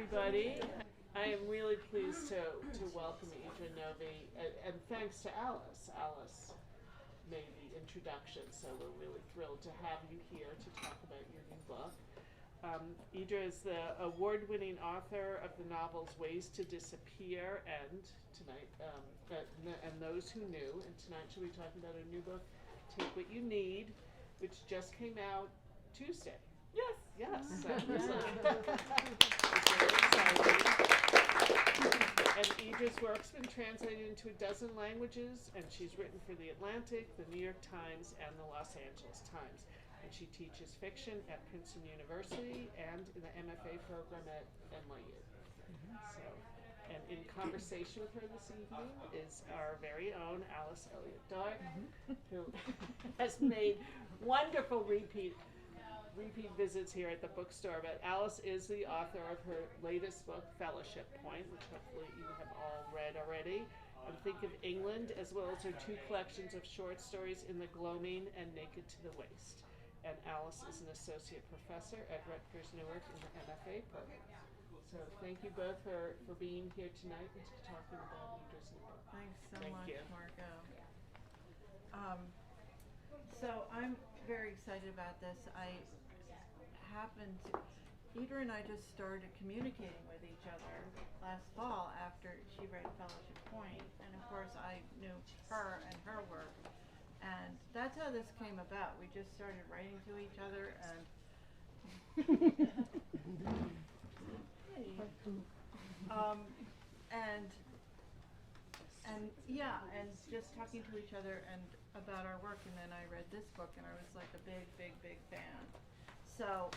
everybody. I am really pleased to welcome Idra Novey, and thanks to Alice. Alice made the introduction, so we're really thrilled to have you here to talk about your new book. Idra is the award-winning author of the novels Ways to Disappear and tonight, and Those Who Knew. And tonight she'll be talking about her new book, Take What You Need, which just came out Tuesday. Yes. Yes. It's very exciting. And Idra's work's been translated into a dozen languages, and she's written for The Atlantic, The New York Times, and the Los Angeles Times. And she teaches fiction at Princeton University and in the MFA program at NYU. So, and in conversation with her this evening is our very own Alice Elliott, who has made wonderful repeat visits here at the bookstore, but Alice is the author of her latest book, Fellowship Point, which hopefully you have all read already, and Think of England, as well as her two collections of short stories, In the Gloaming and Naked to the Waist. And Alice is an associate professor at Rutgers Newark in the MFA program. So thank you both for being here tonight and talking about Idra's new book. Thanks so Thank much, you. Margo. So I'm very excited about this. Idra and I just started communicating with each other last fall after she read Fellowship Point, and of course I knew her and her work, and that's how this came about. We just started writing to each other, and just talking to each other and about our work, and then I read this book and I was like a big fan. So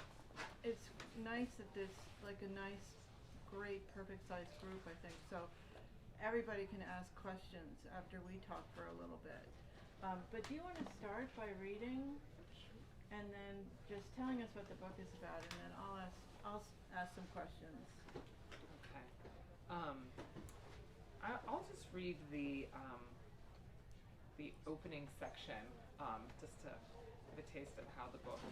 it's nice that there's like a nice, great, perfect sized group, I think. So everybody can ask questions after we talk for a little bit. But do you want to start by reading and then just telling us what the book is about, and then I'll ask some questions. Okay. I'll just read the opening section just to give a taste of how the book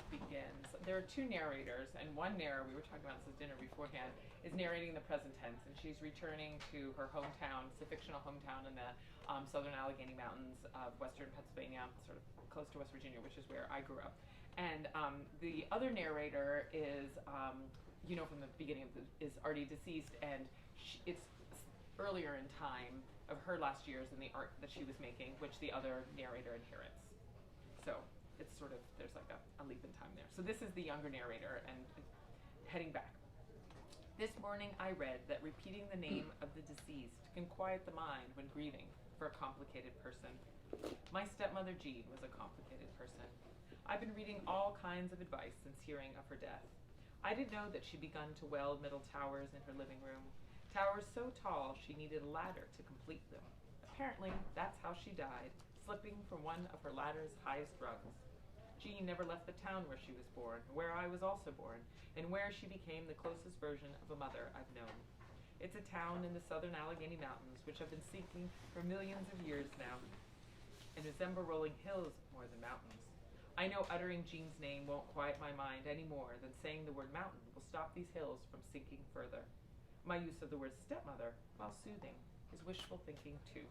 begins. There are two narrators, and one narrator, we were talking about this at dinner beforehand, is narrating the present tense, and she's returning to her hometown. It's a fictional hometown in the southern Allegheny Mountains of western Pennsylvania, sort of close to West Virginia, which is where I grew up. And the other narrator is, from the beginning is already deceased, and it's earlier in time of her last years and the art that she was making, which the other narrator inherits. So it's sort of, there's like a leap in time there. So this is the younger narrator, and heading back. This morning I read that repeating the name of the deceased can quiet the mind when grieving for a complicated person. My stepmother Jean was a complicated person. I've been reading all kinds of advice since hearing of her death. I didn't know that she'd begun to weld metal towers in her living room. Towers so tall she needed a ladder to complete them. Apparently, that's how she died, slipping from one of her ladder's highest rungs. Jean never left the town where she was born, where I was also born, and where she became the closest version of a mother I've known. It's a town in the southern Allegheny Mountains which have been sinking for millions of years now, and resemble rolling hills more than mountains. I know uttering Jean's name won't quiet my mind any more than saying the word mountain will stop these hills from sinking further. My use of the word stepmother, while soothing, is wishful thinking too.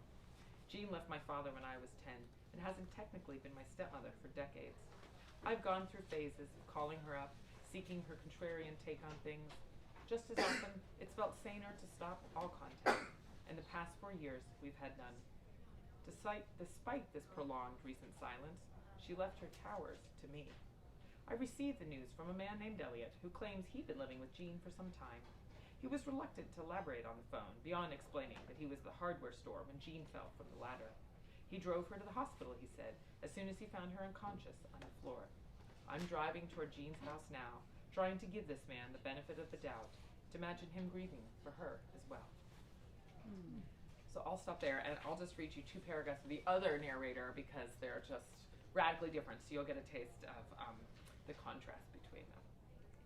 Jean left my father when I was 10 and hasn't technically been my stepmother for decades. I've gone through phases of calling her up, seeking her contrarian take on things. Just as often, it's felt saner to stop all contact. In the past 4 years, we've had none. Despite this prolonged recent silence, she left her towers to me. I received the news from a man named Elliott, who claims he'd been living with Jean for some time. He was reluctant to elaborate on the phone, beyond explaining that he was the hardware store when Jean fell from the ladder. He drove her to the hospital, he said, as soon as he found her unconscious on the floor. I'm driving toward Jean's house now, trying to give this man the benefit of the doubt, to imagine him grieving for her as well. So I'll stop there, and I'll just read you 2 paragraphs of the other narrator because they're just radically different, so you'll get a taste of the contrast between them.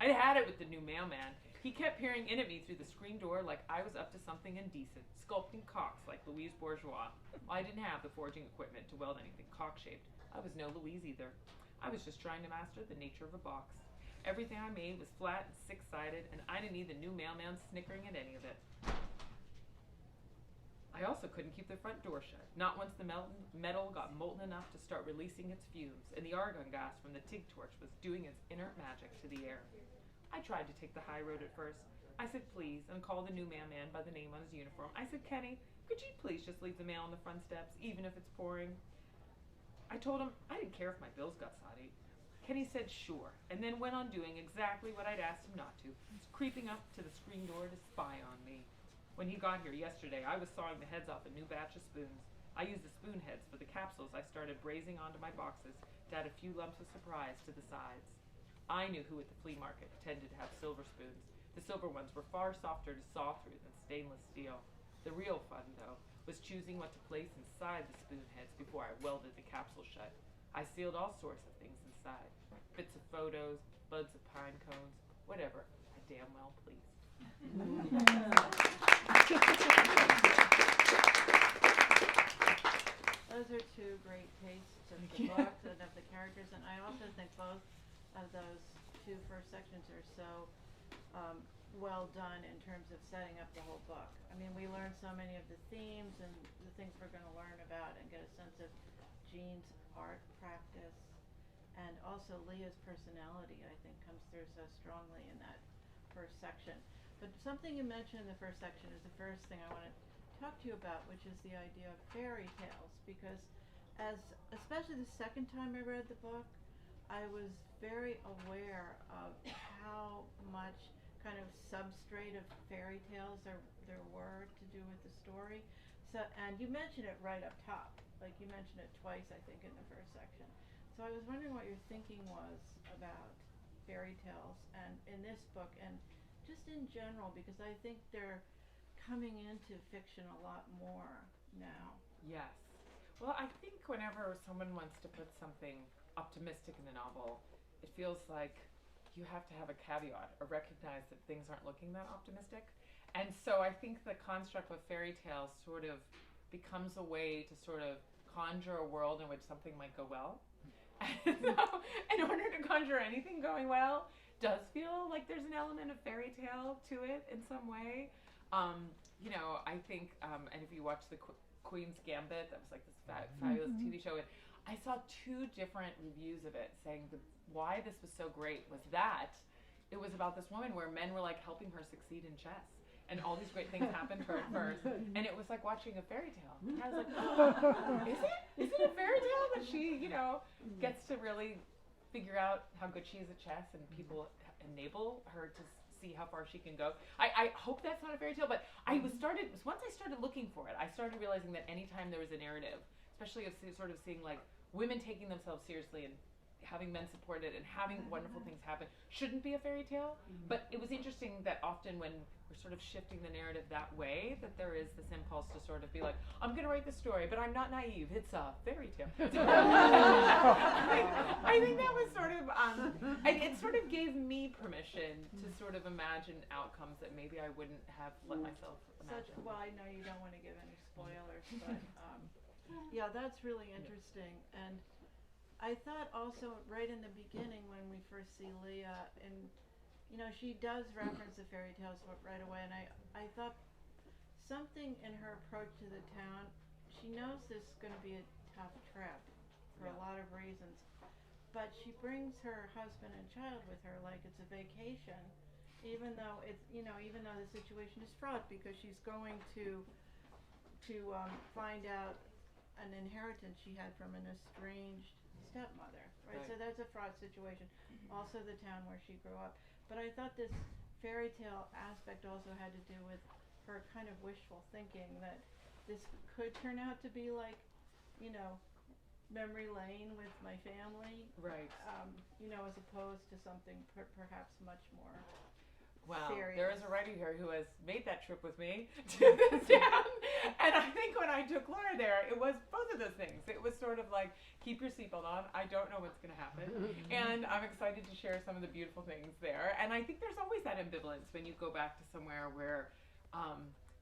I had it with the new mailman. He kept peering in at me through the screen door like I was up to something indecent, sculpting cocks like Louise Bourgeois. Well, I didn't have the forging equipment to weld anything cock-shaped. I was no Louise either. I was just trying to master the nature of a box. Everything I made was flat and six-sided, and I didn't need the new mailman snickering at any of it. I also couldn't keep the front door shut, not once the metal got molten enough to start releasing its fumes, and the argon gas from the TIG torch was doing its inert magic to the air. I tried to take the high road at first. I said please, and called the new mailman by the name on his uniform. I said, Kenny, could you please just leave the mail on the front steps, even if it's pouring? I told him I didn't care if my bills got soggy. Kenny said sure, and then went on doing exactly what I'd asked him not to, creeping up to the screen door to spy on me. When he got here yesterday, I was sawing the heads off a new batch of spoons. I used the spoon heads for the capsules I started brazing onto my boxes to add a few lumps of surprise to the sides. I knew who at the flea market tended to have silver spoons. The silver ones were far softer to saw through than stainless steel. The real fun, though, was choosing what to place inside the spoon heads before I welded the capsule shut. I sealed all sorts of things inside. Bits of photos, buds of pine cones, whatever I damn well pleased. Those are two great tastes of the book and of the characters, and I also think both of those two first sections are so well done in terms of setting up the whole book. I mean, we learn so many of the themes and the things we're going to learn about and get a sense of Jean's art practice, and also Leah's personality, I think, comes through so strongly in that first section. But something you mentioned in the first section is the first thing I want to talk to you about, which is the idea of fairy tales, because especially the second time I read the book, I was very aware of how much kind of substrate of fairy tales there were to do with the story. So, and you mentioned it right up top, like you mentioned it twice, I think, in the first section. So I was wondering what your thinking was about fairy tales and in this book and just in general, because I think they're coming into fiction a lot more now. Yes. Well, I think whenever someone wants to put something optimistic in a novel, it feels like you have to have a caveat or recognize that things aren't looking that optimistic. And so I think the construct of fairy tales sort of becomes a way to sort of conjure a world in which something might go well. And so in order to conjure anything going well, does feel like there's an element of fairy tale to it in some way. You know, I think, and if you watch the Queen's Gambit, that was like this fabulous TV show, and I saw two different reviews of it saying why this was so great was that it was about this woman where men were like helping her succeed in chess. And all these great things happened to her at first. And it was like watching a fairy tale. And I was like, oh, is it a fairy tale that she, you know, gets to really figure out how good she is at chess and people enable her to see how far she can go. I hope that's not a fairy tale, but once I started looking for it, I started realizing that anytime there was a narrative, especially of sort of seeing like women taking themselves seriously and having men support it and having wonderful things happen, shouldn't be a fairy tale. But it was interesting that often when we're sort of shifting the narrative that way, that there is this impulse to sort of be like, I'm going to write this story, but I'm not naive. It's a fairy tale. I think that was sort of, it sort of gave me permission to sort of imagine outcomes that maybe I wouldn't have let myself imagine. Well, I know you don't want to give any spoilers, but yeah, that's really interesting. And I thought also right in the beginning when we first see Leah, and you know, she does reference the fairy tales right away, and I thought something in her approach to the town, she knows this is going to be a tough trip for a lot of reasons, but she brings her husband and child with her like it's a vacation, even though it's, you know, even though the situation is fraught because she's going to find out an inheritance she had from an estranged stepmother, right? So that's a fraught situation. Also the town where she grew up. But I thought this fairy tale aspect also had to do with her kind of wishful thinking that this could turn out to be like, you know, memory lane with my family. Right. You know, as opposed to something perhaps much more Well, serious. there is a writer here who has made that trip with me to this town. And I think when I took Laura there, it was both of those things. It was sort of like, keep your seatbelt on. I don't know what's going to happen. And I'm excited to share some of the beautiful things there. And I think there's always that ambivalence when you go back to somewhere where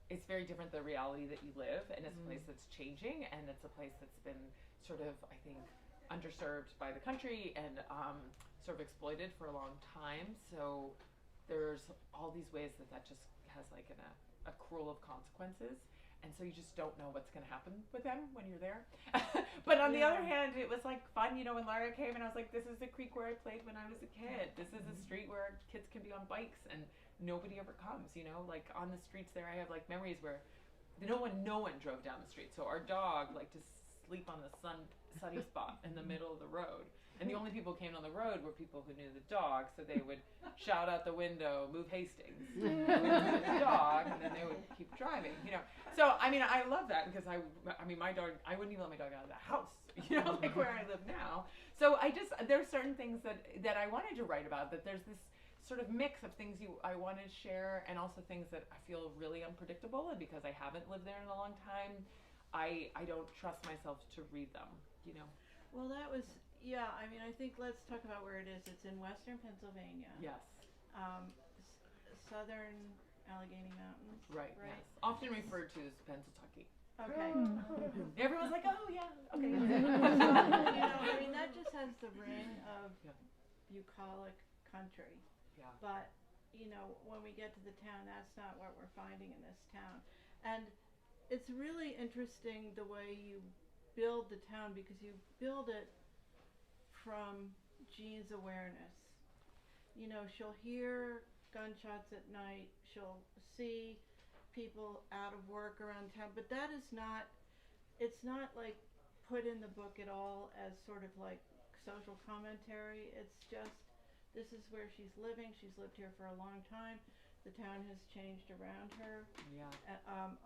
it's very different the reality that you live. And it's a place that's changing. And it's a place that's been sort of, I think, underserved by the country and sort of exploited for a long time. So there's all these ways that just has like a accrual of consequences. And so you just don't know what's going to happen with them when you're there. But on the other hand, it was like fun, you know, when Lara came and I was like, this is the creek where I played when I was a kid. This is a street where kids can be on bikes and nobody ever comes, you know, like on the streets there. I have like memories where no one drove down the street. So our dog liked to sleep on the sunny spot in the middle of the road. And the only people who came on the road were people who knew the dog, so they would shout out the window, "Move Hastings," move the dog, and then they would keep driving, you know. So, I mean, I love that because I mean, my dog, I wouldn't even let my dog out of the house, you know, like where I live now. So there's certain things that I wanted to write about, that there's this sort of mix of things I wanted to share and also things that I feel really unpredictable, and because I haven't lived there in a long time, I don't trust myself to read them, you know. Well, that was, yeah, I mean, I think let's talk about where it is. It's in western Pennsylvania. Yes. Southern Allegheny Mountains. Right, yes. Often referred to as Pennsylvania. Okay. Everyone's like, oh, yeah, okay. So, you know, I mean, that just has the ring of bucolic country. Yeah. But, you know, when we get to the town, that's not what we're finding in this town. And it's really interesting the way you build the town, because you build it from Jean's awareness. You know, she'll hear gunshots at night, she'll see people out of work around town, but that is not, it's not like put in the book at all as sort of like social commentary. It's just, this is where she's living. She's lived here for a long time. The town has changed around her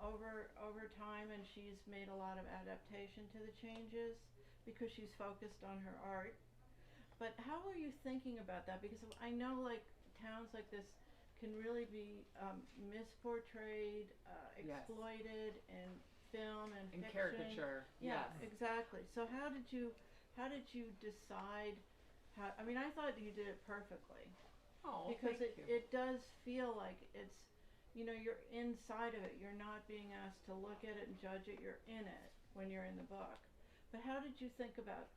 over time, and she's made a lot of adaptation to the changes because she's focused on her art. But how are you thinking about that? Because I know like towns like this can really be misportrayed, exploited in film and In fiction. caricature. Yeah, yes. exactly. So how did you decide how? I mean, I thought you did it perfectly. Oh, Because thank you. it does feel like it's, you know, you're inside of it. You're not being asked to look at it and judge it. You're in it when you're in the book. But how did you think about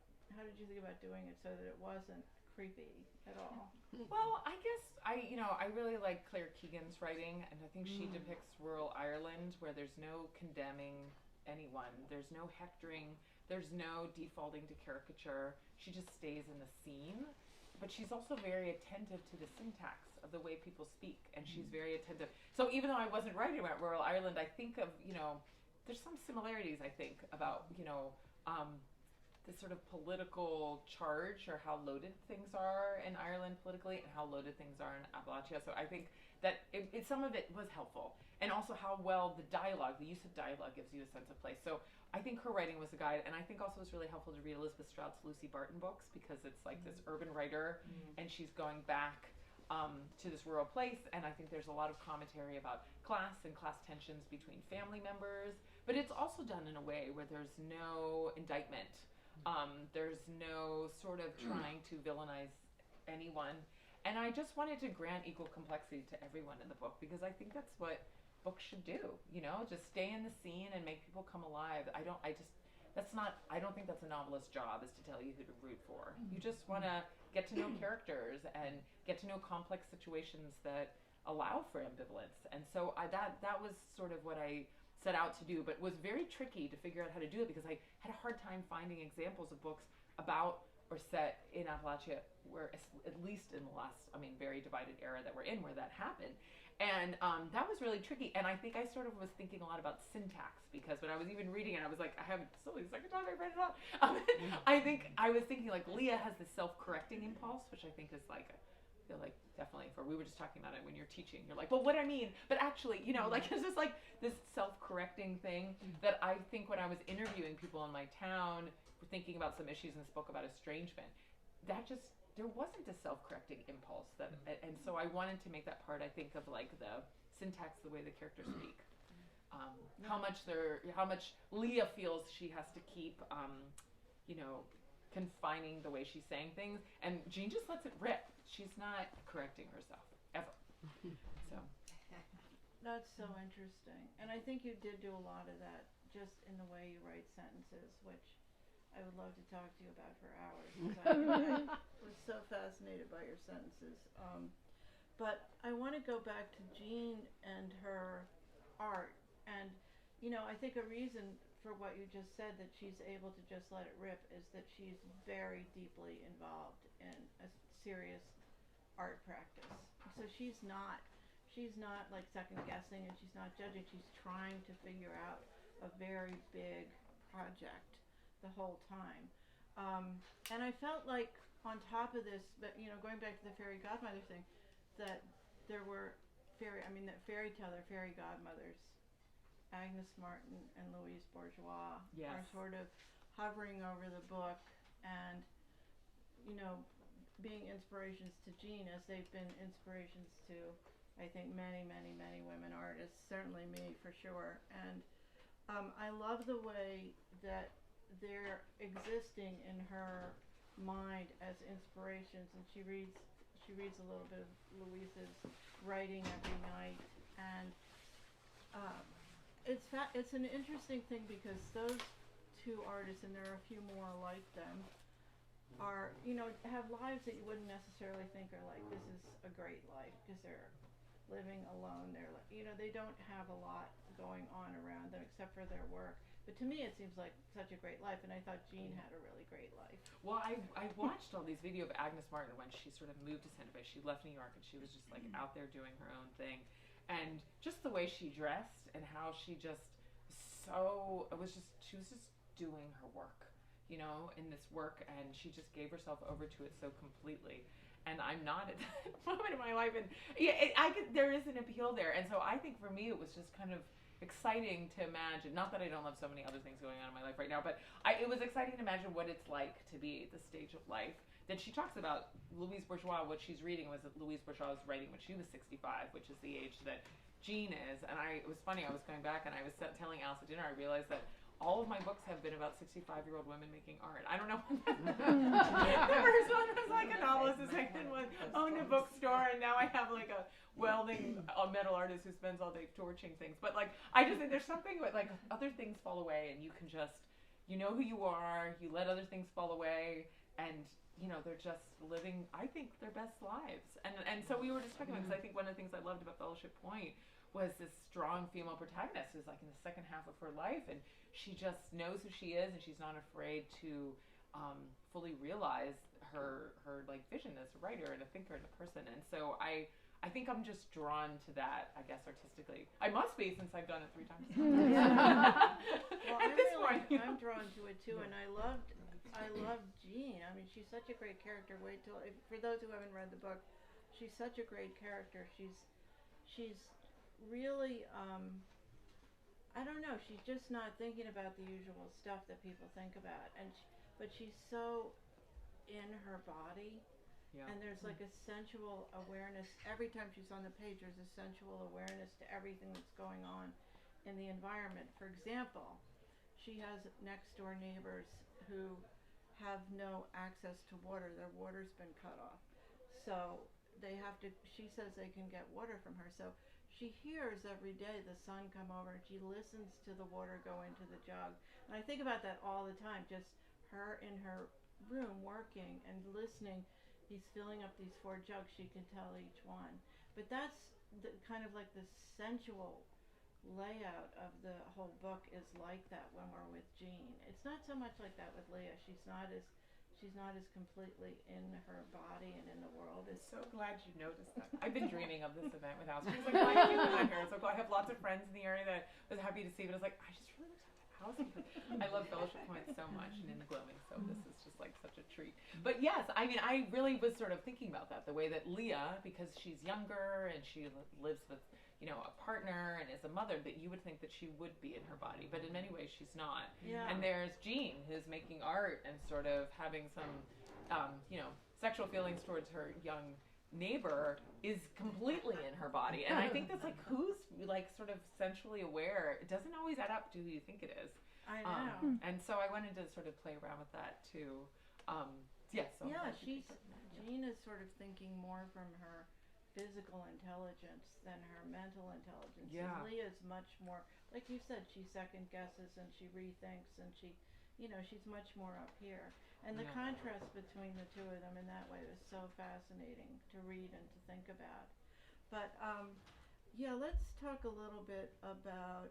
doing it so that it wasn't creepy at all? Well, I guess I really like Claire Keegan's writing, and I think she depicts rural Ireland where there's no condemning anyone. There's no hectoring. There's no defaulting to caricature. She just stays in the scene. But she's also very attentive to the syntax of the way people speak, and she's very attentive. So even though I wasn't writing about rural Ireland, I think of, you know, there's some similarities, I think, about, you know, the sort of political charge, or how loaded things are in Ireland politically and how loaded things are in Appalachia. So I think that some of it was helpful. And also how well the use of dialogue gives you a sense of place. So I think her writing was a guide, and I think also it's really helpful to read Elizabeth Strout's Lucy Barton books, because it's like this urban writer, and she's going back to this rural place, and I think there's a lot of commentary about class and class tensions between family members, but it's also done in a way where there's no indictment. There's no sort of trying to villainize anyone, and I just wanted to grant equal complexity to everyone in the book, because I think that's what books should do, you know, just stay in the scene and make people come alive. I don't think that's a novelist's job, is to tell you who to root for. You just want to get to know characters and get to know complex situations that allow for ambivalence. And so that was sort of what I set out to do, but was very tricky to figure out how to do it, because I had a hard time finding examples of books about or set in Appalachia where, at least in the last, very divided era that we're in, where that happened. And that was really tricky. And I think I sort of was thinking a lot about syntax, because when I was even reading it, I was like, it's only the second time I read it out. I think I was thinking like Leah has this self-correcting impulse, which I think is like, I feel like definitely we were just talking about it when you're teaching. You're like, well, what I mean, but actually, you know, like it's just like this self-correcting thing that I think when I was interviewing people in my town, thinking about some issues in this book about estrangement, there wasn't a self-correcting impulse and so I wanted to make that part, I think, of like the syntax, the way the characters speak, how much Leah feels she has to keep, you know, confining the way she's saying things, and Jean just lets it rip. She's not correcting herself ever. So That's so interesting, and I think you did do a lot of that just in the way you write sentences, which I would love to talk to you about for hours. 'Cause I was so fascinated by your sentences. But I want to go back to Jean and her art. And, you know, I think a reason for what you just said, that she's able to just let it rip, is that she's very deeply involved in a serious art practice. So she's not like second guessing, and she's not judging. She's trying to figure out a very big project the whole time. And I felt like on top of this, but you know, going back to the fairy godmother thing, that there were that fairy godmothers, Agnes Martin and Louise Bourgeois, Yes. are sort of hovering over the book and, you know, being inspirations to Jean, as they've been inspirations to, I think, many, many, many women artists, certainly me for sure. And I love the way that they're existing in her mind as inspirations, and she reads a little bit of Louise's writing every night, and it's an interesting thing because those two artists, and there are a few more like them, are, you know, have lives that you wouldn't necessarily think are like, this is a great life, because they're living alone. They're, you know, they don't have a lot going on around them except for their work. But to me, it seems like such a great life, and I thought Jean had a really great life. Well, I watched all these videos of Agnes Martin when she sort of moved to Santa Fe. She left New York and she was just like out there doing her own thing, and just the way she dressed and how she she was just doing her work, you know, in this work, and she just gave herself over to it so completely. And I'm not at that moment in my life, and yeah, there is an appeal there, and so I think for me it was just kind of exciting to imagine, not that I don't love so many other things going on in my life right now, but it was exciting to imagine what it's like to be at this stage of life. Then she talks about Louise Bourgeois. What she's reading was that Louise Bourgeois was writing when she was 65, which is the age that Jean is. And it was funny, I was going back and I was telling Alice at dinner, I realized that all of my books have been about 65-year-old women making art. I don't know. The first one was like a novelist, the second one owned a bookstore, and now I have like a welding metal artist who spends all day torching things. But like, I just think there's something with like other things fall away, and you can just, you know who you are, you let other things fall away, and you know, they're just living, I think, their best lives. And so we were just talking about, because I think one of the things I loved about Fellowship Point was this strong female protagonist who's like in the second half of her life, and she just knows who she is, and she's not afraid to fully realize her like vision as a writer and a thinker and a person. And so I think I'm just drawn to that, I guess, artistically. I must be, since I've done it 3 times. Well, At this point, I'm drawn to it too, and I loved Jean. I mean, she's such a great character. For those who haven't read the book, she's such a great character. She's really, I don't know, she's just not thinking about the usual stuff that people think about, but she's so in her body. Yeah. And there's like a sensual awareness. Every time she's on the page, there's a sensual awareness to everything that's going on in the environment. For example, she has next door neighbors who have no access to water. Their water's been cut off. So she says they can get water from her. So she hears every day the sun come over, and she listens to the water go into the jug. And I think about that all the time, just her in her room working and listening. He's filling up these 4 jugs, she can tell each one. But that's kind of like the sensual layout of the whole book is like that when we're with Jean. It's not so much like that with Leah. She's not as completely in her body and in the world. I'm so glad you noticed that. I've been dreaming of this event with Alice. She's like, why are you doing here? So I have lots of friends in the area that I was happy to see, but I was like, I just really wish I had house. I love Fellowship Point so much, and in Gloaming, so this is just like such a treat. But yes, I mean, I really was sort of thinking about that, the way that Leah, because she's younger and she lives with, you know, a partner and is a mother, that you would think that she would be in her body, but in many ways she's not. Yeah. And there's Jean, who's making art and sort of having some, you know, sexual feelings towards her young neighbor, is completely in her body. And I think that's like, who's like sort of sensually aware? It doesn't always add up to who you think it is. I know. And so I wanted to sort of play around with that too. Jean is sort of thinking more from her physical intelligence than her mental intelligence. Yeah. And Leah's much more, like you said, she second guesses and she rethinks, and she she's much more up here. And the Yeah. contrast between the two of them in that way was so fascinating to read and to think about. But yeah, let's talk a little bit about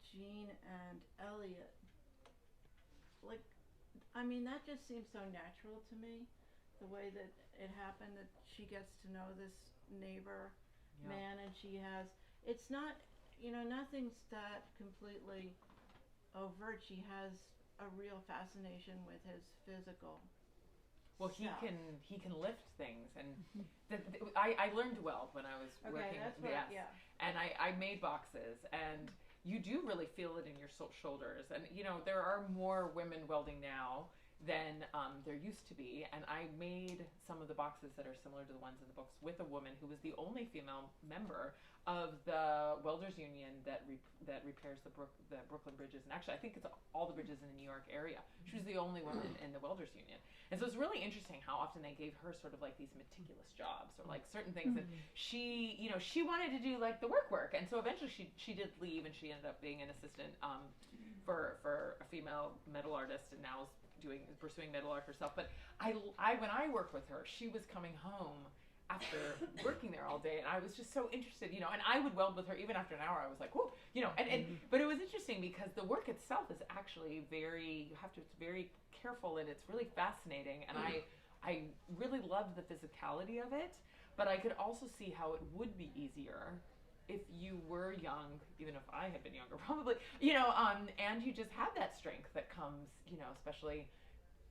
Jean and Elliott. Like, I mean, that just seems so natural to me, the way that it happened, that she gets to know this neighbor Yeah. man, and it's not, nothing's that completely overt. She has a real fascination with his physical Well, he self. can lift things, and I learned well when I was Okay, working. that's what, Yes. yeah. And I made boxes, and you do really feel it in your shoulders. And there are more women welding now than there used to be. And I made some of the boxes that are similar to the ones in the books with a woman who was the only female member of the welders union that repairs the Brooklyn bridges, and actually I think it's all the bridges in the New York area. She was the only woman in the welders union, and so it's really interesting how often they gave her sort of like these meticulous jobs or like certain things that she wanted to do, like the work, and so eventually she did leave, and she ended up being an assistant for a female metal artist, and now is pursuing metal art herself. But I when I worked with her, she was coming home after working there all day, and I was just so interested, and I would weld with her even after an hour. I was like, whoa, but it was interesting because the work itself is actually it's very careful, and it's really fascinating, and I really loved the physicality of it, but I could also see how it would be easier if you were young, even if I had been younger probably, and you just had that strength that comes, especially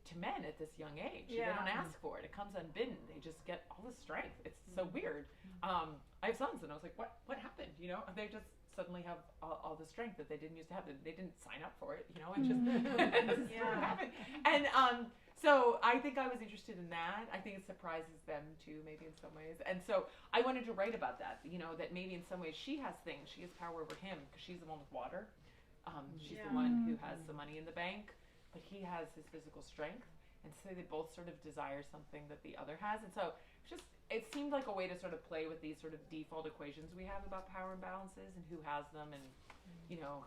to men at this young age. Yeah. They don't ask for it. It comes unbidden. They just get all the strength. It's so weird. I have sons, and I was like, what happened? They just suddenly have all the strength that they didn't used to have. They didn't sign up for it. It just sort of happened. And so I think I was interested in that. I think it surprises them too, maybe in some ways. And so I wanted to write about that. That maybe in some ways she has things. She has power over him because she's the one with water. She's the one who has the money in the bank, but he has his physical strength, and so they both sort of desire something that the other has. And so it seemed like a way to sort of play with these sort of default equations we have about power imbalances and who has them, and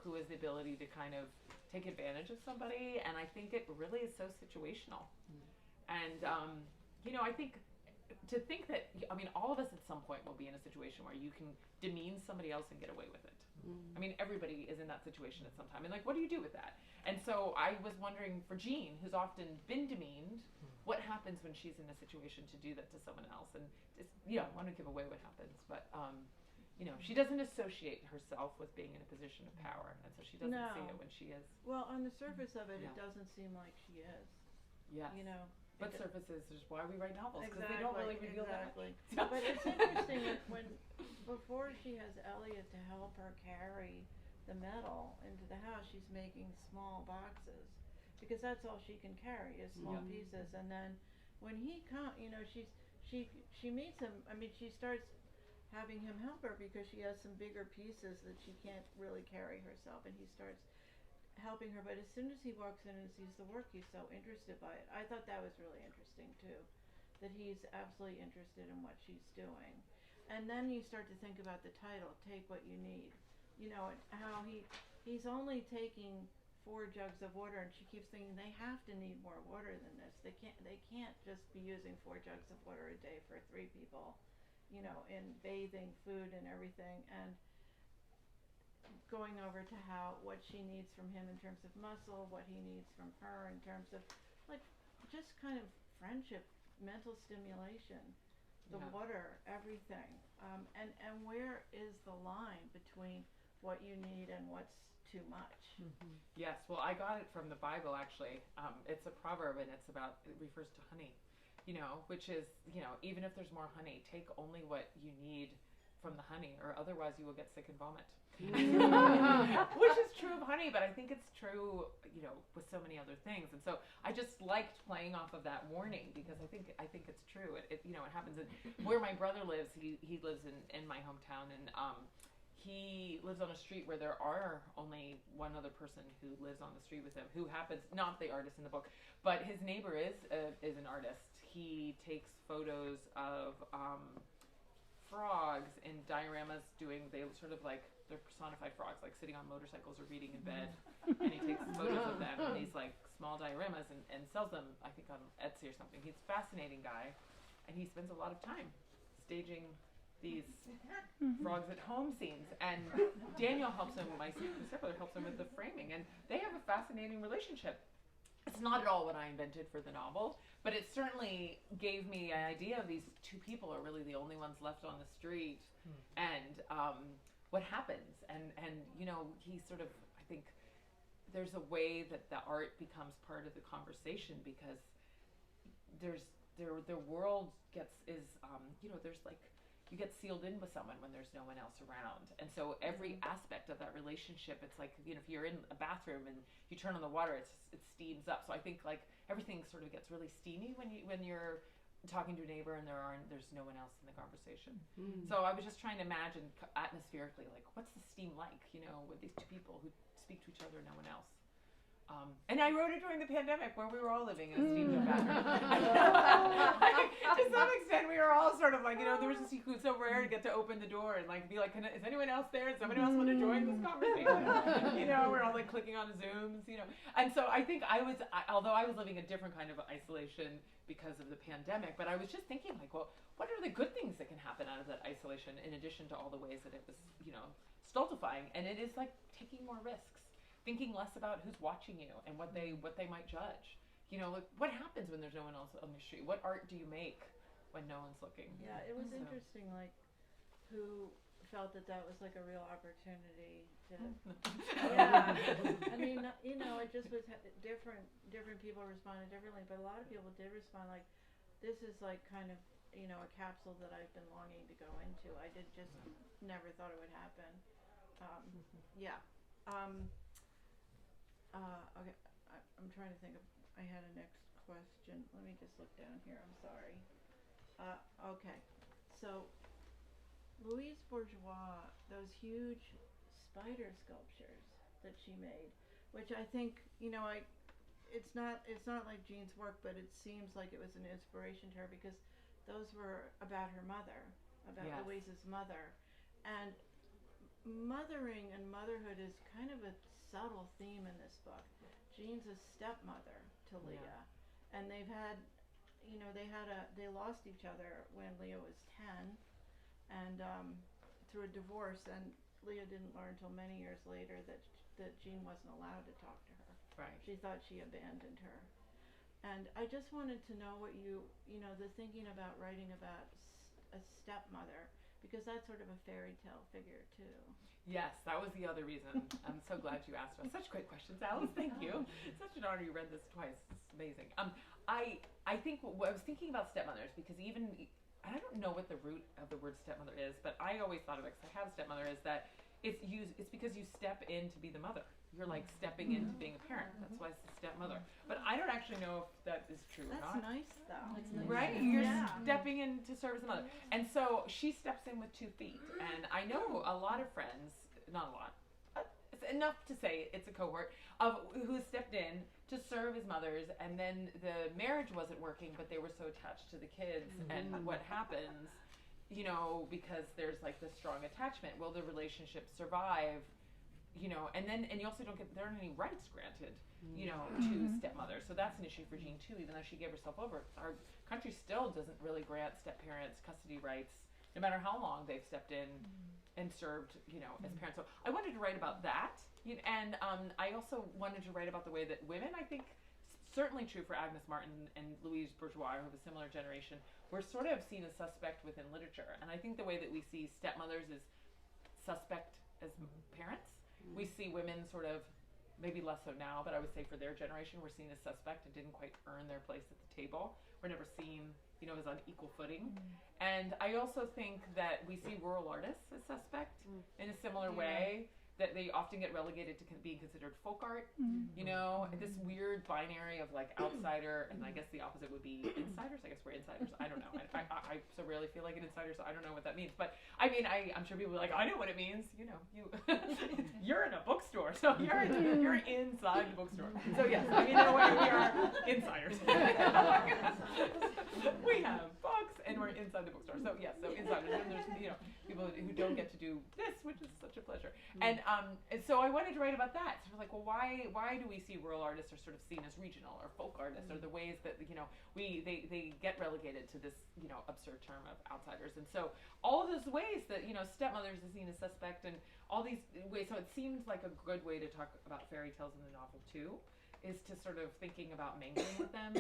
who has the ability to kind of take advantage of somebody. And I think it really is so situational. And I think that all of us at some point will be in a situation where you can demean somebody else and get away with it. I mean, everybody is in that situation at some time. And, like, what do you do with that? And so I was wondering, for Jean, who's often been demeaned, what happens when she's in a situation to do that to someone else? And just, I want to give away what happens. But, she doesn't associate herself with being in a position of power. And so she doesn't see it when she is. Well, on the surface of it, Yeah. it doesn't seem like she is. Yes. But surfaces is why we write novels, because they don't really reveal that. But it's interesting that before she has Elliott to help her carry the metal into the house, she's making small boxes, because that's all she can carry is small pieces. And then when he comes, she meets him. I mean, she starts having him help her because she has some bigger pieces that she can't really carry herself, and he starts helping her. But as soon as he walks in and sees the work, he's so interested by it. I thought that was really interesting too, that he's absolutely interested in what she's doing. And then you start to think about the title, Take What You Need, and how he's only taking 4 jugs of water, and she keeps thinking they have to need more water than this. They can't just be using 4 jugs of water a day for 3 people, in bathing, food, and everything. And going over to what she needs from him in terms of muscle, what he needs from her in terms of, like, just kind of friendship, mental stimulation, the water, everything. And where is the line between what you need and what's too much? Yes, well, I got it from the Bible, actually. It's a proverb, and it refers to honey, which is, even if there's more honey, take only what you need from the honey, or otherwise you will get sick and vomit. Which is true of honey, but I think it's true, with so many other things. And so I just liked playing off of that warning, because I think it's true. It happens. And where my brother lives, he lives in my hometown, and he lives on a street where there are only one other person who lives on the street with him, who happens, not the artist in the book, but his neighbor is an artist. He takes photos of frogs in dioramas, they sort of like they're personified frogs, like sitting on motorcycles or reading in bed, and he takes photos of them and these like small dioramas and sells them, I think on Etsy or something. He's a fascinating guy, and he spends a lot of time staging these frogs at home scenes, and Daniel helps him, my stepbrother helps him with the framing, and they have a fascinating relationship. It's not at all what I invented for the novel, but it certainly gave me an idea of these two people are really the only ones left on the street, and what happens, and you know, he sort of, I think there's a way that the art becomes part of the conversation, because their world you know, there's like, you get sealed in with someone when there's no one else around. And so every aspect of that relationship, it's like, you know, if you're in a bathroom and you turn on the water, it steams up. So I think like everything sort of gets really steamy when you're talking to a neighbor and there's no one else in the conversation. So I was just trying to imagine atmospherically, like, what's the steam like, you know, with these two people who speak to each other and no one else. And I wrote it during the pandemic where we were all living in a steamed up bathroom. To some extent, we were all sort of like, you know, there was just so rare to get to open the door and like be like, is anyone else there? Does somebody else want to join this conversation? You know, we're all like clicking on Zooms, you know. And so I think although I was living a different kind of isolation because of the pandemic, but I was just thinking like, well, what are the good things that can happen out of that isolation in addition to all the ways that it was, you know, stultifying? And it is like taking more risks. Thinking less about who's watching you and what they might judge. You know, like what happens when there's no one else on the street? What art do you make when no one's looking? Yeah, it was interesting, like, who felt that was like a real opportunity to. Yeah, I mean, you know, it just was different people responded differently, but a lot of people did respond like, this is like kind of, you know, a capsule that I've been longing to go into. I did just never thought it would happen. Yeah. Okay, I'm trying to think of, I had a next question. Let me just look down here, I'm sorry. Okay, so Louise Bourgeois, those huge spider sculptures that she made, which I think, you know, it's not like Jean's work, but it seems like it was an inspiration to her, because those were about her mother, about Louise's mother. And mothering and motherhood is kind of a subtle theme in this book. Jean's a stepmother to Leah, and they've had, you know, they lost each other when Leah was 10, and through a divorce, and Leah didn't learn till many years later that Jean wasn't allowed to talk to her. Right. She thought she abandoned her. And I just wanted to know what you know, the thinking about writing about a stepmother, because that's sort of a fairy tale figure too. Yes, that was the other reason. I'm so glad you asked us. Such great questions, Alice. Thank you. It's such an honor you read this twice. It's amazing. I think I was thinking about stepmothers because I don't know what the root of the word stepmother is, but I always thought of it, because I have a stepmother, is that it's because you step in to be the mother. You're like stepping into being a parent. That's why it's a stepmother. But I don't actually know if that is true or not. That's nice though. Right? You're stepping in to serve as a mother. And so she steps in with 2 feet. And I know a lot of friends, not a lot, it's enough to say it's a cohort of who stepped in to serve as mothers, and then the marriage wasn't working, but they were so attached to the kids. And what happens, you know, because there's like this strong attachment, will the relationship survive? You know, and you also there aren't any rights granted, you know, to stepmothers. So that's an issue for Jean too, even though she gave herself over. Our country still doesn't really grant step-parents custody rights, no matter how long they've stepped in and served, you know, as parents. So I wanted to write about that, and I also wanted to write about the way that women, I think, certainly true for Agnes Martin and Louise Bourgeois, who have a similar generation, were sort of seen as suspect within literature. And I think the way that we see stepmothers is suspect as parents. We see women sort of, maybe less so now, but I would say for their generation, were seen as suspect and didn't quite earn their place at the table. We're never seen, you know, as on equal footing. And I also think that we see rural artists as suspect in a similar way, that they often get relegated to being considered folk art, you know, this weird binary of like outsider, and I guess the opposite would be insiders. I guess we're insiders. I don't know. I so rarely feel like an insider, so I don't know what that means. But I mean, I'm sure people are like, I know what it means. You know, you're in a bookstore, so you're inside the bookstore. So yes, I mean, in a way, we are insiders. We have books, and we're inside the bookstore. So yes, so insiders, and there's people who don't get to do this, which is such a pleasure. And so I wanted to write about that. So we're like, well, why do we see rural artists are sort of seen as regional or folk artists, or the ways that they get relegated to this absurd term of outsiders. And so all of those ways that stepmothers is seen as suspect, and all these ways. So it seemed like a good way to talk about fairy tales in the novel too, is to sort of thinking about mangling with them,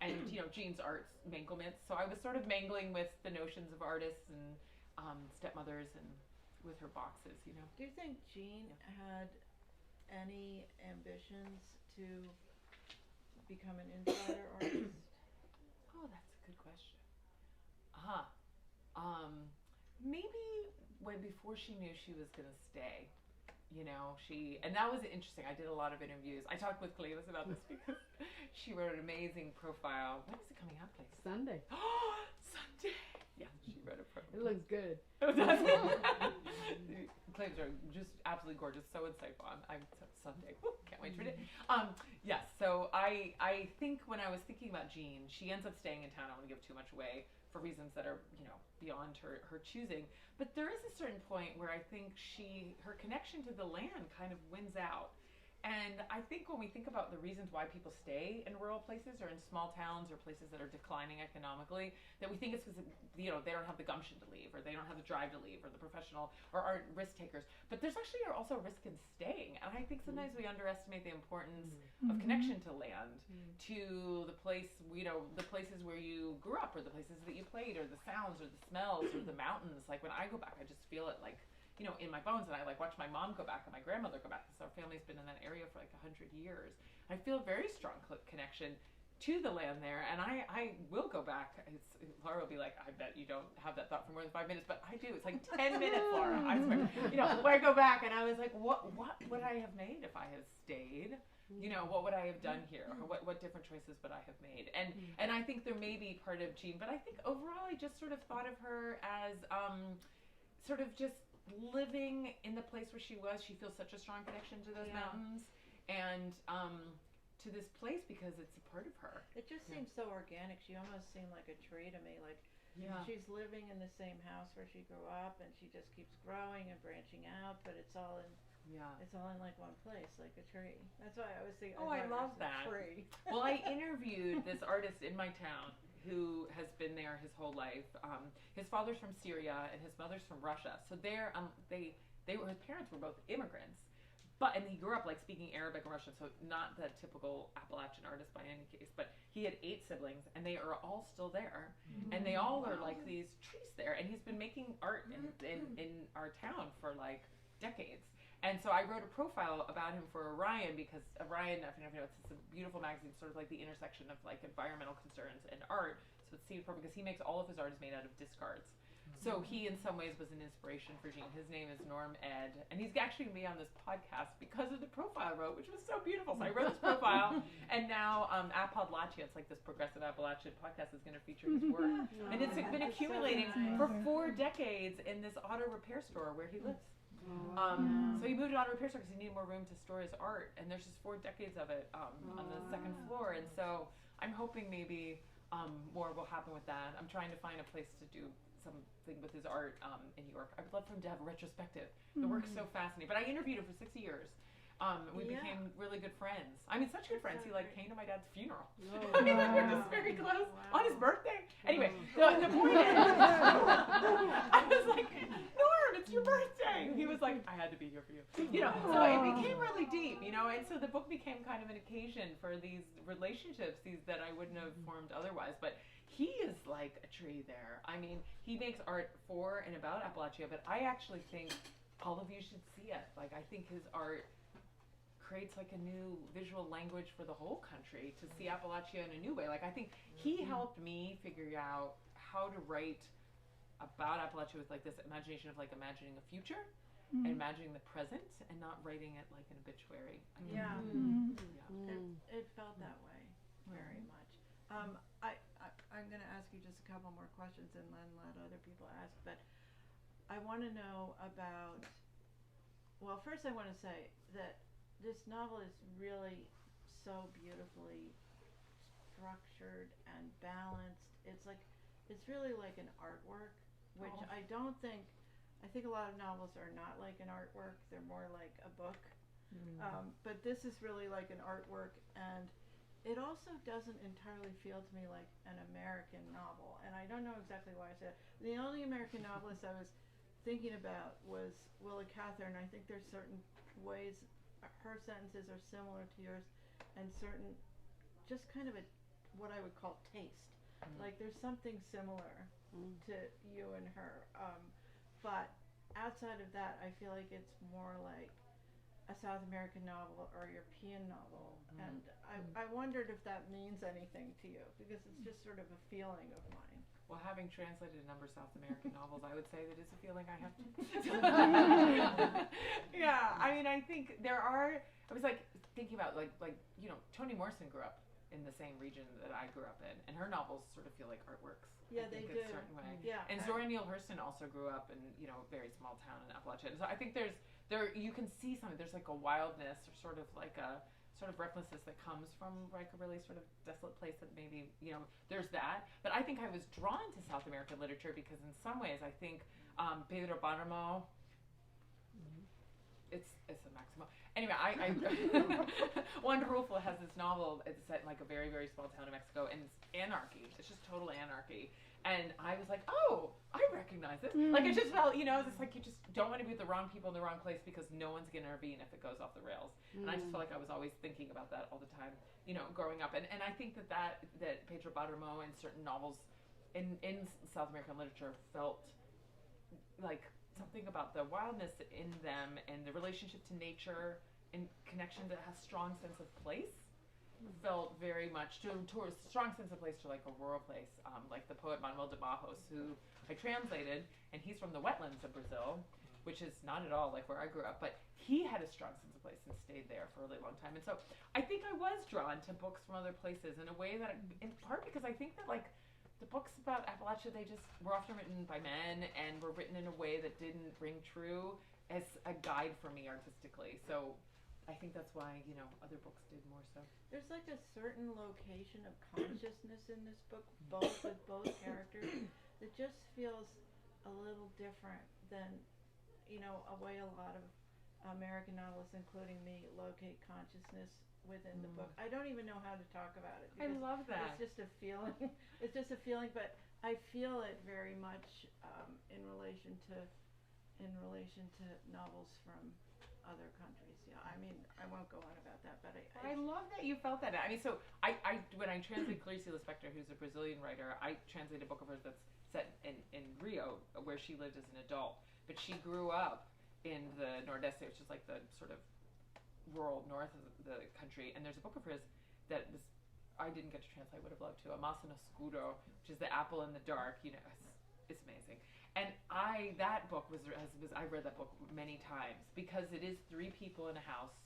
and Jean's art's manglements. So I was sort of mangling with the notions of artists and stepmothers, and with her boxes. Do you think Jean had any ambitions to become an insider artist? Oh, that's a good question. Maybe before she knew she was gonna stay. And that was interesting. I did a lot of interviews. I talked with Clevis about this because she wrote an amazing profile. When is it coming out, please? Sunday. Sunday. Yeah, she wrote a profile. It looks good. Claims are just absolutely gorgeous, so insightful. I'm Sunday. Can't wait to read it. Yes. So I think when I was thinking about Jean, she ends up staying in town. I don't want to give too much away for reasons that are beyond her choosing. But there is a certain point where I think her connection to the land kind of wins out. And I think when we think about the reasons why people stay in rural places or in small towns or places that are declining economically, that we think it's because they don't have the gumption to leave, or they don't have the drive to leave, or the professional, or aren't risk takers. But there's actually also risk in staying. And I think sometimes we underestimate the importance of connection to land, to the place, the places where you grew up, or the places that you played, or the sounds, or the smells, or the mountains. Like when I go back, I just feel it like in my bones, and I watch my mom go back and my grandmother go back, because our family's been in that area for 100 years. I feel a very strong connection to the land there, and I will go back. Laura will be like, I bet you don't have that thought for more than 5 minutes, but I do. It's like 10 minutes, Laura. I swear. Where I go back, and I was like, what would I have made if I had stayed? What would I have done here? Or what different choices would I have made? And I think there may be part of Jean, but I think overall I just sort of thought of her as sort of just living in the place where she was. She feels such a strong connection to those mountains and to this place because it's a part of her. It just seems so organic. She almost seemed like a tree to me. Like she's living in the same house where she grew up, and she just keeps growing and branching out, but it's all in like one place, like a tree. That's why I was thinking. Oh, I love that. Tree. Well, I interviewed this artist in my town who has been there his whole life. His father's from Syria and his mother's from Russia. So his parents were both immigrants, and he grew up speaking Arabic and Russian. So not the typical Appalachian artist by any case. But he had 8 siblings, and they are all still there, and they all are like these trees there. And he's been making art in our town for decades. And so I wrote a profile about him for Orion, because Orion, it's a beautiful magazine, sort of like the intersection of environmental concerns and art. So it seemed perfect because he makes all of his art is made out of discards. So he, in some ways, was an inspiration for Jean. His name is Norm Ed, and he's actually going to be on this podcast because of the profile I wrote, which was so beautiful. So I wrote this profile, and now Appalachia, it's like this progressive Appalachian podcast, is going to feature his work. And it's been accumulating for 4 decades in this auto repair store where he lives. So he moved to auto repair store because he needed more room to store his art, and there's just 4 decades of it on the 2nd floor. And so I'm hoping maybe more will happen with that. I'm trying to find a place to do something with his art in New York. I would love for him to have a retrospective. The work's so fascinating. But I interviewed him for 6 years. We became really good friends. I mean, such good friends. He came to my dad's funeral. I mean, we were just very close on his birthday. Anyway, the point is, I was like, Norm, it's your birthday. He was like, I had to be here for you. So it became really deep, and so the book became kind of an occasion for these relationships that I wouldn't have formed otherwise. But he is like a tree there. I mean, he makes art for and about Appalachia, but I actually think all of you should see it. I think his art creates a new visual language for the whole country to see Appalachia in a new way. I think he helped me figure out how to write about Appalachia with this imagination of imagining a future and imagining the present and not writing it like an obituary. It felt that way very much. I'm going to ask you just a couple more questions and then let other people ask, but I want to know about, well, first I want to say that this novel is really so beautifully structured and balanced. It's it's really like an artwork, which Oh. I think a lot of novels are not like an artwork, they're more like a book. But this is really like an artwork, and it also doesn't entirely feel to me like an American novel, and I don't know exactly why I said it. The only American novelist I was thinking about was Willa Cather, and I think there's certain ways her sentences are similar to yours, and certain, just kind of what I would call taste. Like there's something similar to you and her, but outside of that, I feel like it's more like a South American novel or European novel, and I wondered if that means anything to you, because it's just sort of a feeling of mine. Well, having translated a number of South American novels, I would say that is a feeling I have to. Yeah, I mean, I think I was like thinking about like Toni Morrison grew up in the same region that I grew up in, and her novels sort of feel like artworks. Yeah, I think they in a do. certain way. Yeah. And Zora Neale Hurston also grew up in a very small town in Appalachia. So I think there you can see something. There's like a wildness or sort of like a sort of recklessness that comes from like a really sort of desolate place that maybe there's that. But I think I was drawn to South American literature because in some ways I think Pedro Páramo. It's a Maximo. Anyway, I Juan Rulfo has this novel. It's set in like a very, very small town in Mexico, and it's anarchy. It's just total anarchy. And I was like, oh, I recognize it. Like it just felt, it's like you just don't want to be with the wrong people in the wrong place because no one's going to intervene if it goes off the rails. And I just felt like I was always thinking about that all the time, growing up. And I think that Pedro Páramo and certain novels in South American literature felt like something about the wildness in them and the relationship to nature and connection that has strong sense of place felt very much to a strong sense of place to like a rural place, like the poet Manuel de Barros, who I translated, and he's from the wetlands of Brazil, which is not at all like where I grew up, but he had a strong sense of place and stayed there for a really long time. And so I think I was drawn to books from other places in a way that, in part because I think that like the books about Appalachia, they just were often written by men and were written in a way that didn't ring true as a guide for me artistically. So I think that's why, other books did more so. There's like a certain location of consciousness in this book, with both characters, that just feels a little different than, a way a lot of American novelists, including me, locate consciousness within the book. I don't even know how to talk about it. I love that. It's just a feeling. It's just a feeling, but I feel it very much in relation to novels from other countries. Yeah, I mean, I won't go on about that, but I love that you felt that. I mean, so I when I translated Clarice Lispector, who's a Brazilian writer, I translated a book of hers that's set in Rio, where she lived as an adult, but she grew up in the Nordeste, which is like the sort of rural north of the country, and there's a book of hers that I didn't get to translate, would have loved to, Amasa no Escuro, which is the apple in the dark. It's amazing. And that book I've read that book many times because it is 3 people in a house,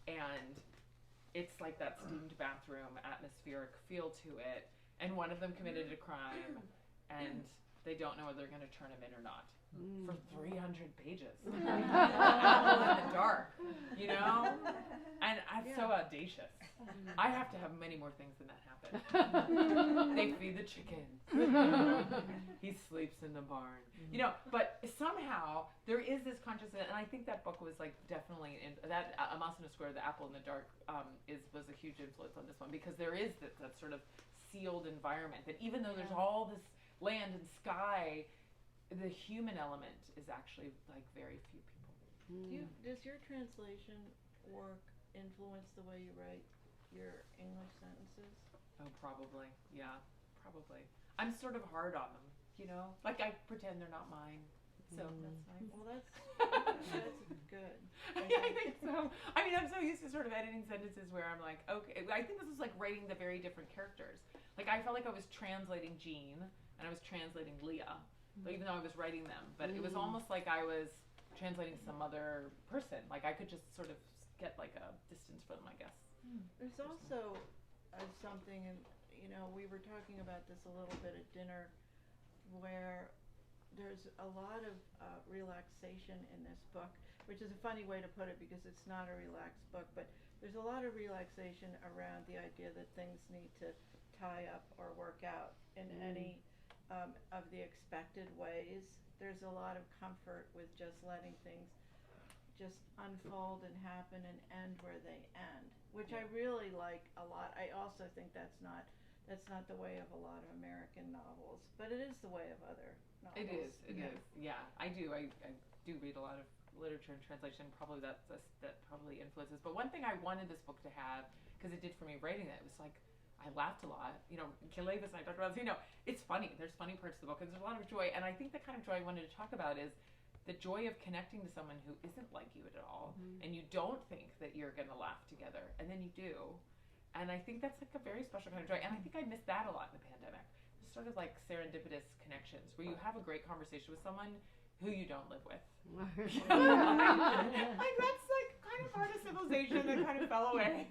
and it's like that steamed bathroom atmospheric feel to it, and one of them committed a crime, and they don't know whether they're going to turn him in or not. For 300 pages. Apple in the dark, And it's so audacious. I have to have many more things than that happen. They feed the chickens. He sleeps in the barn. But somehow there is this consciousness, and I think that book was like definitely that Amasa no Escuro, The Apple in the Dark, was a huge influence on this one, because there is that sort of sealed environment that even though there's all this land and sky, the human element is actually like very few people. Does your translation work influence the way you write your English sentences? Oh, probably. Yeah, probably. I'm sort of hard on them, Like I pretend they're not mine. So that's nice. Well, that's good. I think so. I mean, I'm so used to sort of editing sentences where I'm like, okay. I think this is like writing the very different characters. Like I felt like I was translating Jean and I was translating Leah. So even though I was writing them, but it was almost like I was translating some other person. Like I could just sort of get like a distance from them, I guess. There's also something, and we were talking about this a little bit at dinner, where there's a lot of relaxation in this book, which is a funny way to put it because it's not a relaxed book, but there's a lot of relaxation around the idea that things need to tie up or work out in any of the expected ways. There's a lot of comfort with just letting things just unfold and happen and end where they end, which I really like a lot. I also think that's not the way of a lot of American novels, but it is the way of other novels. It is. Yeah, I do. I do read a lot of literature and translation. Probably that probably influences. But one thing I wanted this book to have, because it did for me writing it, was like I laughed a lot. Kalevis and I talked about this. It's funny. There's funny parts of the book, and there's a lot of joy. And I think the kind of joy I wanted to talk about is the joy of connecting to someone who isn't like you at all, and you don't think that you're going to laugh together, and then you do. And I think that's like a very special kind of joy. And I think I missed that a lot in the pandemic. Just sort of like serendipitous connections where you have a great conversation with someone who you don't live with. Like that's like kind of part of civilization that kind of fell away,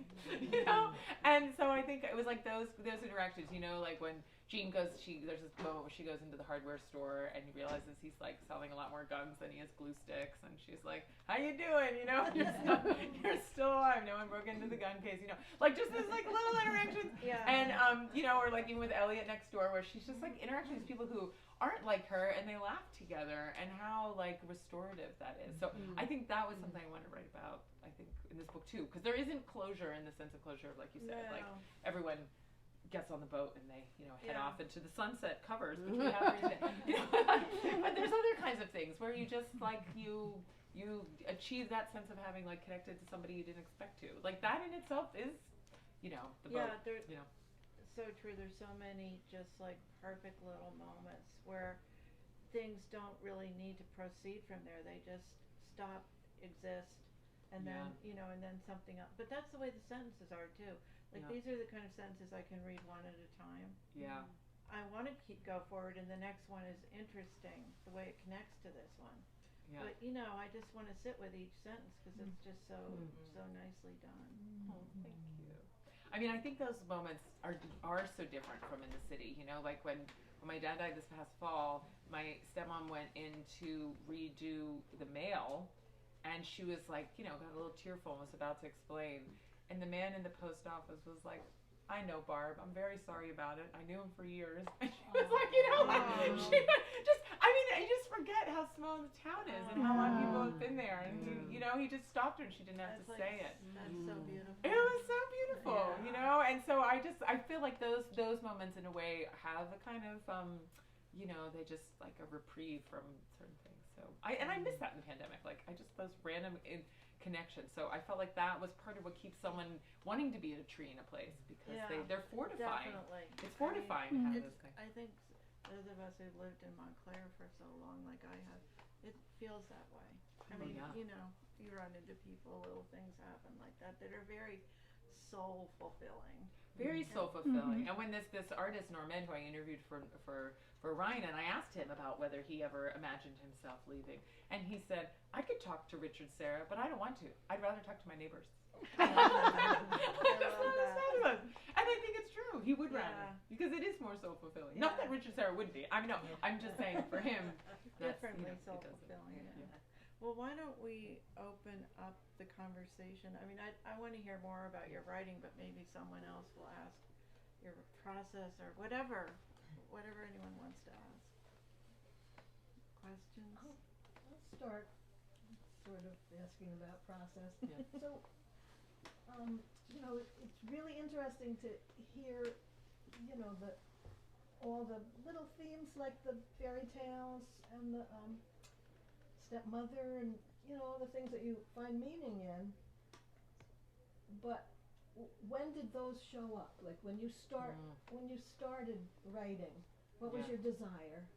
And so I think it was like those interactions, like when Jean there's this moment where she goes into the hardware store and he realizes he's like selling a lot more guns than he has glue sticks, and she's like, "How you doing? You're still alive. No one broke into the gun case. Like just this like little interactions." Yeah. And or like even with Elliott next door, where she's just like interacting with people who aren't like her, and they laugh together, and how like restorative that is. So I think that was something I wanted to write about. I think in this book too, because there isn't closure in the sense of closure of, like you said, like everyone gets on the boat and they head off into the sunset covers, which we have reason. But there's other kinds of things where you just like you achieve that sense of having like connected to somebody you didn't expect to. Like that in itself is the boat. So true. There's so many just like perfect little moments where things don't really need to proceed from there. They just stop, exist, and then and then something else. But that's the way the sentences are too. Like these are the kind of sentences I can read one at a time. Yeah. I want to go forward, and the next one is interesting, the way it connects to this one. Yeah. But I just want to sit with each sentence because it's just so nicely done. Oh, thank you. I mean, I think those moments are so different from in the city. Like when my dad died this past fall, my stepmom went in to redo the mail, and she was like, got a little tearful and was about to explain. And the man in the post office was like, "I know, Barb. I'm very sorry about it. I knew him for years." And she was like, I just forget how small the town is and how long people have been there. And he just stopped her and she didn't have to say it. That's so beautiful. It was so beautiful, And so I feel like those moments in a way have a kind of, they just like a reprieve from certain things. So I miss that in the pandemic. Like those random connection. So I felt like that was part of what keeps someone wanting to be at a tree in a place, because they're fortifying. Definitely. It's fortifying to have those things. I think those of us who've lived in Montclair for so long, like I have, it feels that way. I mean, you run into people, little things happen like that are very soul fulfilling. Very soul fulfilling. And when this artist Norman, who I interviewed for Ryan, and I asked him about whether he ever imagined himself leaving, and he said, "I could talk to Richard Serra, but I don't want to. I'd rather talk to my neighbors." And I think it's true. He would rather, because it is more soul fulfilling. Not that Richard Serra wouldn't be. I mean, no, I'm just saying for him, differently soul fulfilling. Well, why don't we open up the conversation? I mean, I want to hear more about your writing, but maybe someone else will ask your process or whatever anyone wants to ask. Questions? Let's start sort of asking about process. So, it's really interesting to hear, all the little themes like the fairy tales and the stepmother and all the things that you find meaning in. But when did those show up? Like when you started writing, what was your desire?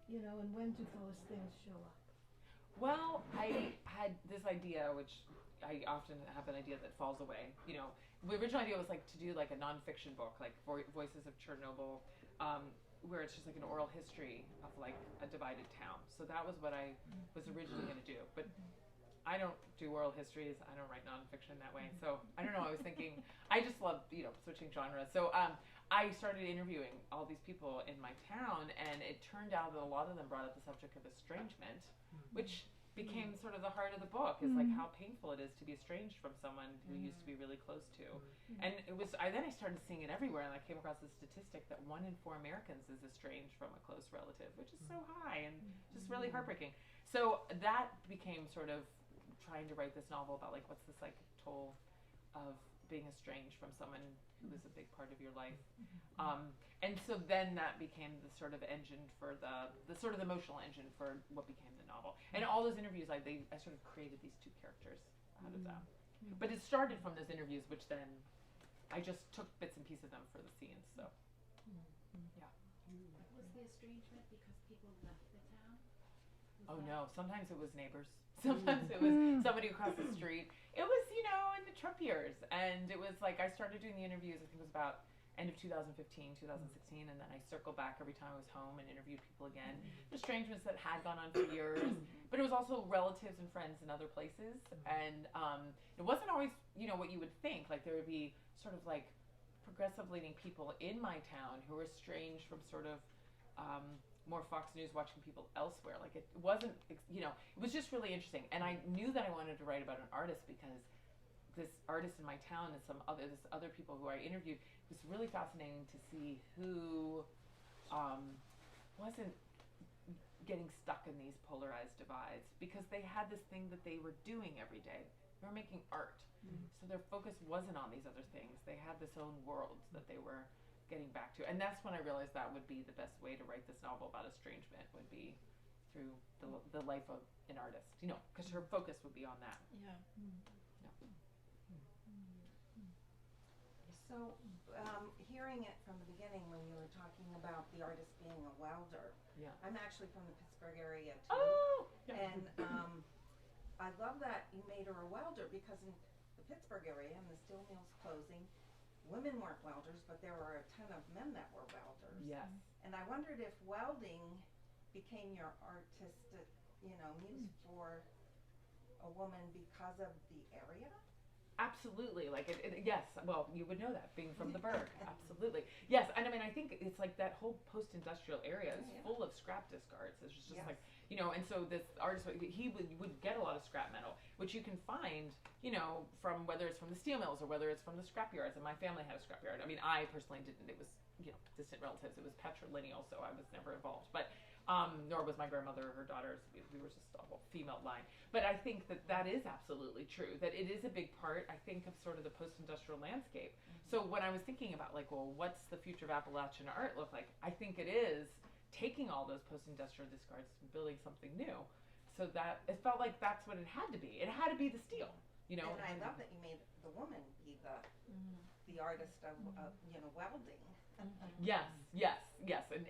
And when do those things show up? Well, I had this idea, which I often have an idea that falls away. The original idea was like to do like a nonfiction book, like Voices of Chernobyl, where it's just like an oral history of like a divided town. So that was what I was originally going to do. But I don't do oral histories. I don't write nonfiction that way. So I don't know. I was thinking, I just love, switching genres. So I started interviewing all these people in my town, and it turned out that a lot of them brought up the subject of estrangement, which became sort of the heart of the book, is like how painful it is to be estranged from someone who you used to be really close to. And it was, then I started seeing it everywhere, and I came across this statistic that 1 in 4 Americans is estranged from a close relative, which is so high and just really heartbreaking. So that became sort of trying to write this novel about like what's the psychic toll of being estranged from someone who was a big part of your life. And so then that became the sort of engine for the sort of the emotional engine for what became the novel. And all those interviews, I sort of created these 2 characters out of that. But it started from those interviews, which then I just took bits and pieces of them for the scenes. So yeah. Was the estrangement because people left the town? Oh no, sometimes it was neighbors. Sometimes it was somebody across the street. It was, in the Trump years. And it was like I started doing the interviews, I think it was about end of 2015, 2016, and then I circled back every time I was home and interviewed people again. Estrangements that had gone on for years, but it was also relatives and friends in other places. And it wasn't always, what you would think. Like there would be sort of like progressive leaning people in my town who were estranged from sort of more Fox News watching people elsewhere. Like it wasn't, it was just really interesting. And I knew that I wanted to write about an artist because this artist in my town and this other people who I interviewed, it was really fascinating to see who wasn't getting stuck in these polarized divides, because they had this thing that they were doing every day. They were making art. So their focus wasn't on these other things. They had this own world that they were getting back to. And that's when I realized that would be the best way to write this novel about estrangement, would be through the life of an artist, because her focus would be on that. Yeah. So, hearing it from the beginning when you were talking about the artist being a welder, Yeah. I'm actually from the Pittsburgh area too. Oh! Yeah. And I love that you made her a welder, because in the Pittsburgh area, and the steel mills closing, women weren't welders, but there were a ton of men that were welders. Yes. And I wondered if welding became your artistic, muse for a woman because of the area? Absolutely. Like yes. Well, you would know that being from the Berg. Absolutely. Yes. And I mean, I think it's like that whole post-industrial area is full of scrap discards. It's just like, and so this artist, he would get a lot of scrap metal, which you can find, from whether it's from the steel mills or whether it's from the scrap yards. And my family had a scrap yard. I mean, I personally didn't. It was, distant relatives. It was patrilineal, so I was never involved. But nor was my grandmother or her daughters. We were just a whole female line. But I think that is absolutely true, that it is a big part, I think, of sort of the post-industrial landscape. So when I was thinking about, like, well, what's the future of Appalachian art look like? I think it is taking all those post-industrial discards and building something new. So that it felt like that's what it had to be. It had to be the steel, And I love that you made the woman be the artist of welding. Yes.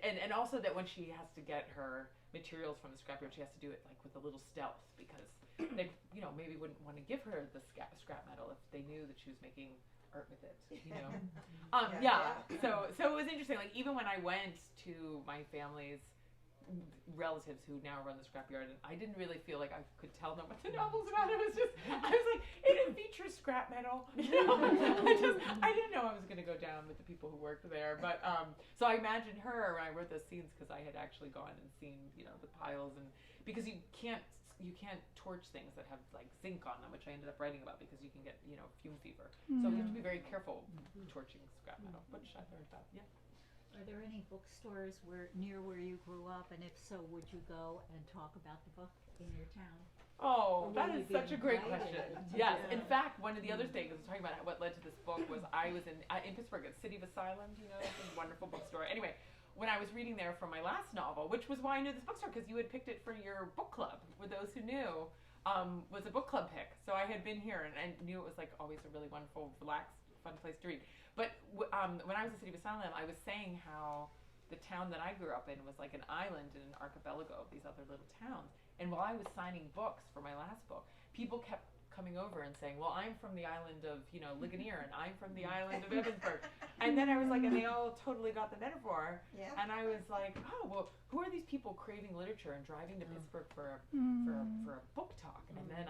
And also that when she has to get her materials from the scrapyard, she has to do it like with a little stealth, because they, maybe wouldn't want to give her the scrap metal if they knew that she was making art with it, So it was interesting. Like even when I went to my family's relatives who now run the scrapyard, and I didn't really feel like I could tell them what the novel's about. It was just, I was like, it features scrap metal. I didn't know I was going to go down with the people who worked there. But so I imagined her when I wrote those scenes, because I had actually gone and seen, the piles, and because you can't torch things that have like zinc on them, which I ended up writing about, because you can get, fume fever. So you have to be very careful torching scrap metal, which I learned about. Yeah. Are there any bookstores near where you grew up, and if so, would you go and talk about the book in your town? Oh, Or that will is you be such a great invited question. to Yes, do in it? fact, one of the other things I was talking about what led to this book was I was in Pittsburgh at City of Asylum. It's a wonderful bookstore. Anyway, when I was reading there for my last novel, which was why I knew this bookstore, because you had picked it for your book club. For those who knew, was a book club pick. So I had been here and knew it was like always a really wonderful, relaxed, fun place to read. But when I was at City of Asylum, I was saying how the town that I grew up in was like an island in an archipelago of these other little towns. And while I was signing books for my last book, people kept coming over and saying, well, I'm from the island of, Ligonier, and I'm from the island of Evansburg. And then I was like, and they all totally got the metaphor. Yeah. And I was like, oh, well, who are these people craving literature and driving to Pittsburgh for a book talk? And then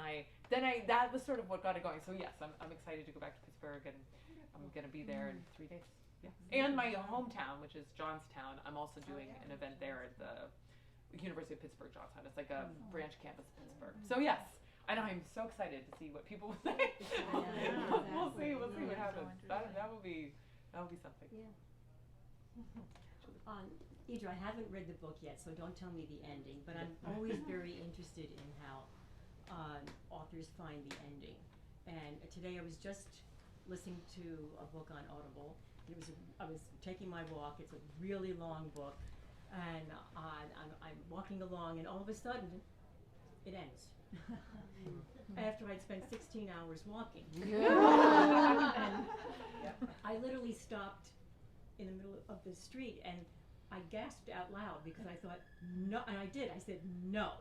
that was sort of what got it going. So yes, I'm excited to go back to Pittsburgh, and I'm going to be there in 3 days. Yeah. And my hometown, which is Johnstown, I'm also doing an event there at the University University of Pittsburgh Johnstown. It's like a branch campus of Pittsburgh. So yes, and I'm so excited to see what people will say. We'll see what happens. That will be something. Yeah. Idra, I haven't read the book yet, so don't tell me the ending, but I'm always very interested in how authors find the ending. And today I was just listening to a book on Audible. I was taking my walk. It's a really long book, and I'm walking along, and all of a sudden, it ends. After I'd spent 16 hours walking. And I literally stopped in the middle of the street, and I gasped out loud because I thought, no, and I did. I said, no.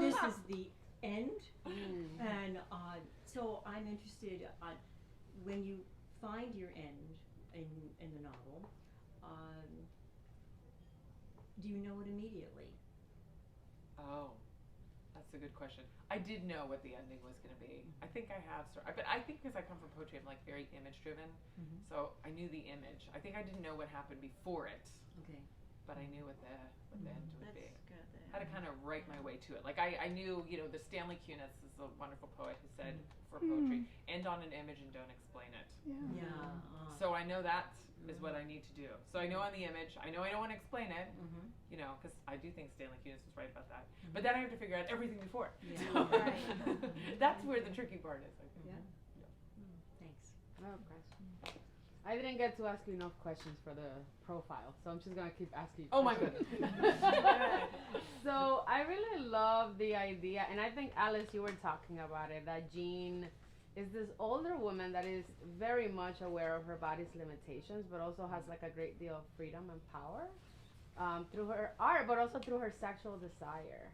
This is the end. And so I'm interested when you find your end in the novel, do you know it immediately? Oh, that's a good question. I did know what the ending was going to be. I think I have, but I think because I come from poetry, I'm like very image driven. So I knew the image. I think I didn't know what happened before it. Okay. But I knew what the end would be. Good. How to kind of write my way to it. Like I knew, the Stanley Kunitz is a wonderful poet who said for poetry, end on an image and don't explain it. Yeah. So I know that is what I need to do. So I know on the image, I know I don't want to explain it, because I do think Stanley Kunitz was right about that. But then I have to figure out everything before it. Yeah. So that's where the tricky part is, I think. Thanks. I have a question. I didn't get to ask you enough questions for the profile, so I'm just gonna keep asking you Oh my questions. goodness. So I really love the idea, and I think Alice, you were talking about it, that Jean is this older woman that is very much aware of her body's limitations, but also has like a great deal of freedom and power through her art, but also through her sexual desire.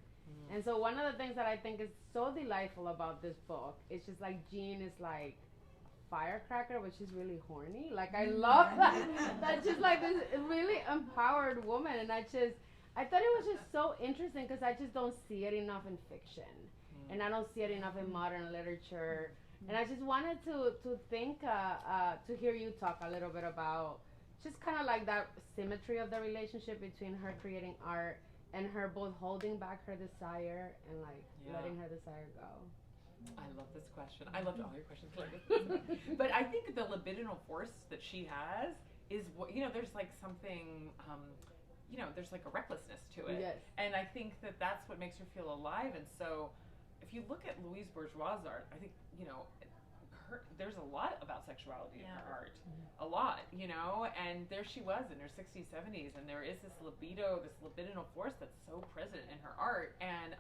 And so one of the things that I think is so delightful about this book is just like Jean is like firecracker, but she's really horny. Like I love that. That's just like this really empowered woman, and I thought it was just so interesting because I just don't see it enough in fiction, and I don't see it enough in modern literature. And I just wanted to think to hear you talk a little bit about just kind of like that symmetry of the relationship between her creating art and her both holding back her desire and like letting her desire go. I love this question. I loved all your questions. But I think the libidinal force that she has is what, there's like something, there's like a recklessness to it. Yes. And I think that that's what makes her feel alive. And so if you look at Louise Bourgeois' art, I think, there's a lot about sexuality in her art. A lot, and there she was in her 60s, 70s, and there is this libido, this libidinal force that's so present in her art. And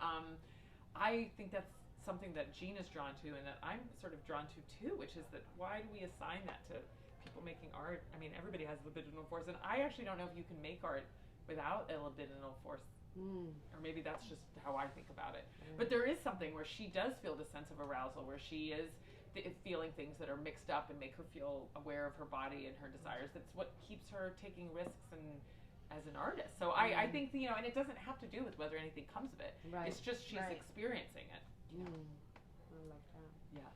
I think that's something that Jean is drawn to and that I'm sort of drawn to too, which is that why do we assign that to people making art? I mean, everybody has libidinal force, and I actually don't know if you can make art without a libidinal force. Or maybe that's just how I think about it. But there is something where she does feel the sense of arousal, where she is feeling things that are mixed up and make her feel aware of her body and her desires. That's what keeps her taking risks and as an artist. So I think, and it doesn't have to do with whether anything comes of it. Right. It's just she's experiencing it. I love that. Yeah.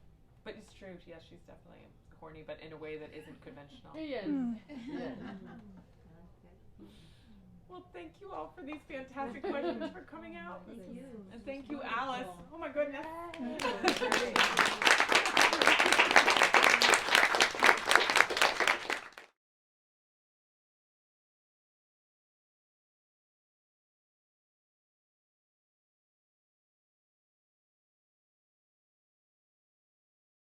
But it's true, yes, she's definitely horny, but in a way that isn't conventional. Yes. Yes. Well, thank you all for these fantastic questions for coming out. Thank you. And thank you, Alice. Oh my goodness.